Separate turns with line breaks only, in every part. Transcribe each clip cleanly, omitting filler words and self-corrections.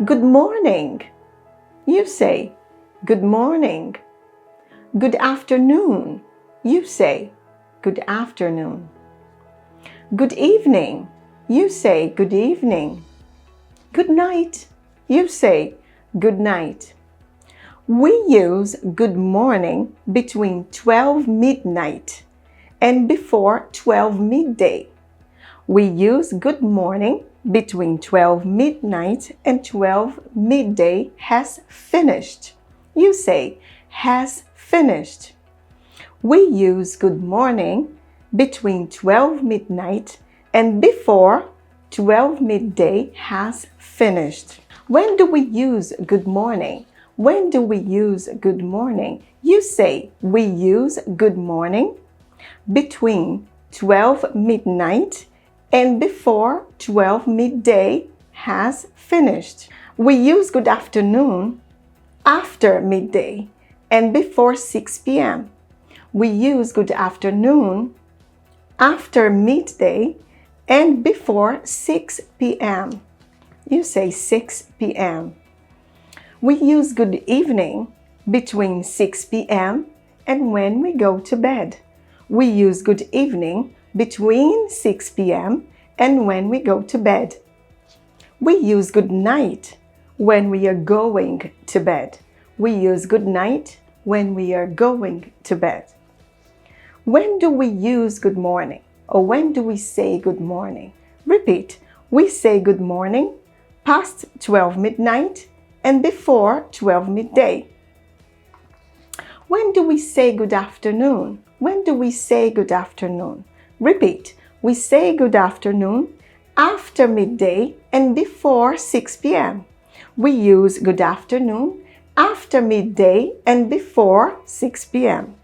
Good morning. You say, good morning. Good afternoon. You say, good afternoon. Good evening. You say, good evening. Good night. You say, good night. We use good morning between 12 midnight and before 12 midday. We use good morning between 12 midnight and 12 midday has finished. You say, has finished. We use good morning between 12 midnight and before 12 midday has finished. When do we use good morning? When do we use good morning? You say, we use good morning between 12 midnight and before 12 midday has finished. We use good afternoon after midday and before 6 p.m. We use good afternoon after midday and before 6 p.m. You say 6 p.m. We use good evening between 6 p.m. and when we go to bed. We use good evening between 6 p.m. and when we go to bed. We use good night when we are going to bed. We use good night when we are going to bed. When do we use good morning? Or when do we say good morning? Repeat. We say good morning past 12 midnight and before 12 midday. When do we say good afternoon? When do we say good afternoon? Repeat. We say good afternoon after midday and before 6 p.m. We use good afternoon after midday and before 6 p.m.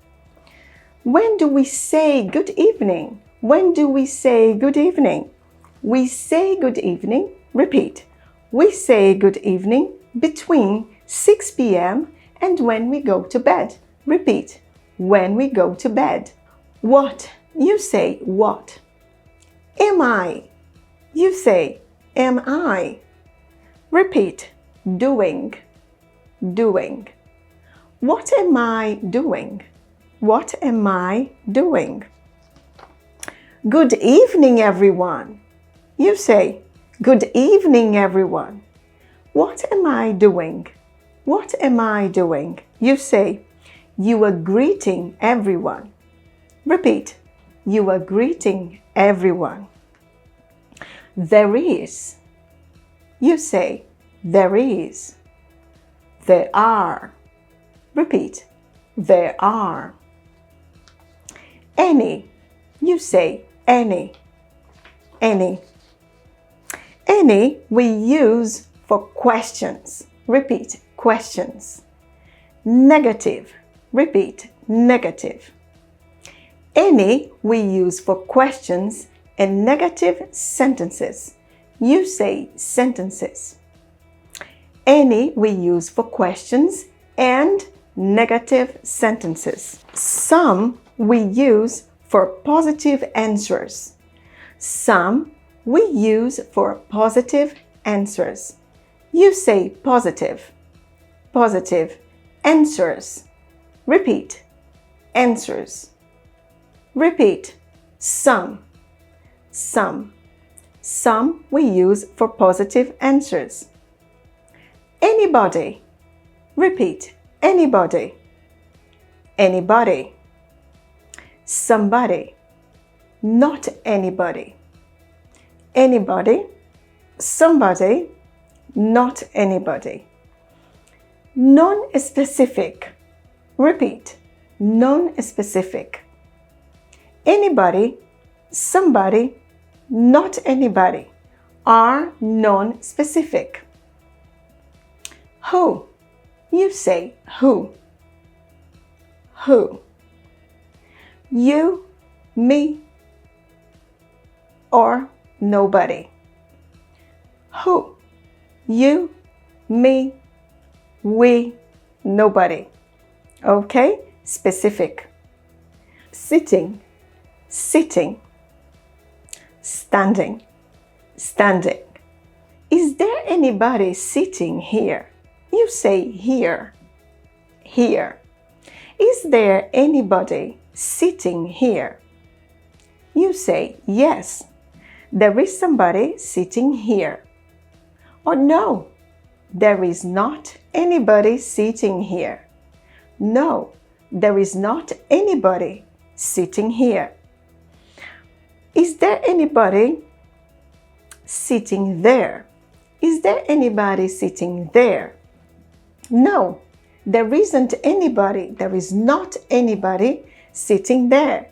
When do we say good evening? When do we say good evening? We say good evening. Repeat. We say good evening between 6 p.m. and when we go to bed. Repeat. When we go to bed. What? You say what. Am I? You say am I. Repeat. Doing. Doing. What am I doing? What am I doing? Good evening, everyone. You say good evening, everyone. What am I doing? What am I doing? You say you are greeting everyone. Repeat. You are greeting everyone. There is. You say there is. There are. Repeat. There are. Any. You say any. Any. Any we use for questions. Repeat. Questions. Negative. Repeat. Negative. Any we use for questions and negative sentences. You say sentences. Any we use for questions and negative sentences. Some we use for positive answers. Some we use for positive answers. You say positive. Positive. Answers. Repeat. Answers. Repeat. Some. Some. Some we use for positive answers. Anybody. Repeat. Anybody. Anybody. Somebody. Not anybody. Anybody. Somebody. Not anybody. Non-specific. Repeat. Non-specific. Anybody, somebody, not anybody are non-specific. Who? You say who. Who? You, me, or nobody. Who? You, me, we, nobody. Okay? Specific. Sitting. Sitting. Standing. Standing. Is there anybody sitting here? You say here. Here. Is there anybody sitting here? You say yes. There is somebody sitting here. Or no, there is not anybody sitting here. No, there is not anybody sitting here. Is there anybody sitting there? Is there anybody sitting there? No, there isn't anybody. There is not anybody sitting there.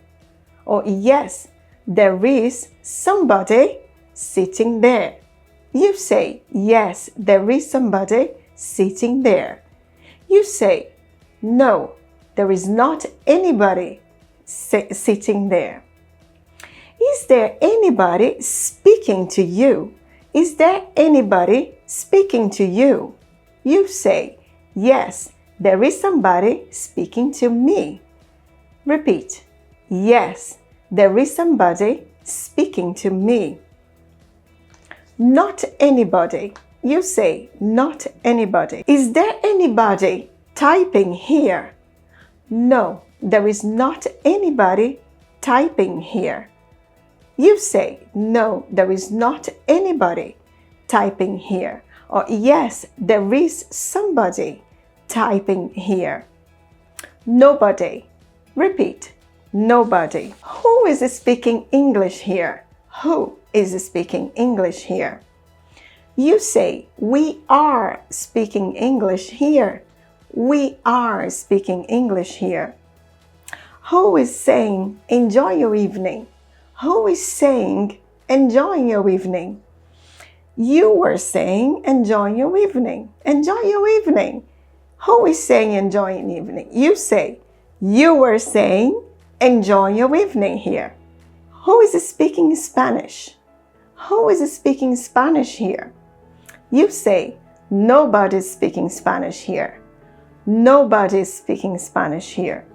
Or yes, there is somebody sitting there. You say, yes, there is somebody sitting there. You say, no, there is not anybody sitting there. Is there anybody speaking to you? Is there anybody speaking to you? You say, yes, there is somebody speaking to me. Repeat, yes, there is somebody speaking to me. Not anybody. You say, not anybody. Is there anybody typing here? No, there is not anybody typing here. You say, no, there is not anybody typing here. Or yes, there is somebody typing here. Nobody. Repeat, nobody. Who is speaking English here? Who is speaking English here? You say, we are speaking English here. We are speaking English here. Who is saying, enjoy your evening? Who is saying, enjoy your evening? You were saying, enjoy your evening. Enjoy your evening. Who is saying, enjoy your evening? You say, you were saying, enjoy your evening here. Who is speaking Spanish? Who is speaking Spanish here? You say, nobody is speaking Spanish here. Nobody is speaking Spanish here.